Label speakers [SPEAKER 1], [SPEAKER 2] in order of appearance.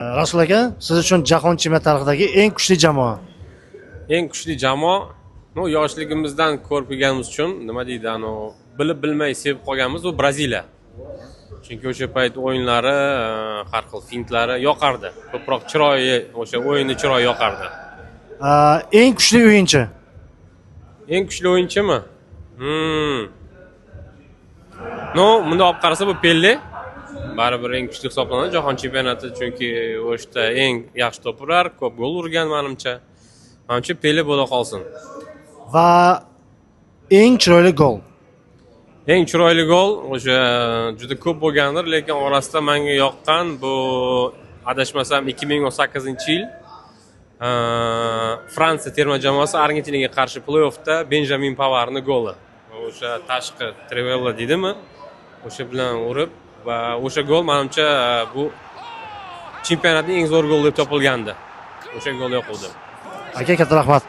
[SPEAKER 1] Rasul aka, siz uchun jahon chempionati tarixidagi eng kuchli jamoa.
[SPEAKER 2] Eng kuchli jamoa, yoshligimizdan ko'rib kelganimiz uchun nima deydi, bilib bilmay sevib qolganimiz u Braziliya. Chunki o'sha payt o'yinlari, har xil fintlari yoqardi. Ko'proq chiroyi, o'sha o'yinning chiroyi yoqardi.
[SPEAKER 1] Eng kuchli o'yinchi.
[SPEAKER 2] Eng kuchli o'yinchimi? Bunda olib qarasa bu Pele. Baribir eng kuchli hisoblanadi jahon chempionati, chunki o'shda eng yaxshi to'p urar, ko'p gol urgan menimcha. Menimcha Pele bo'la qolsin.
[SPEAKER 1] Va eng chiroyli gol.
[SPEAKER 2] Eng chiroyli gol o'sha juda ko'p bo'lgandir, lekin orasida menga yoqqan bu adashmasam 2018-yil Fransiya terma jamoasi Argentinaga qarshi play-offda Benjamin Pavardning goli. O'sha tashqi trivella deydimi? O'sha bilan urib va o'sha gol menimcha bu chempionatning eng zo'r goli deb topilgandi. O'sha gol yoqildi.
[SPEAKER 1] Aka, katta rahmat.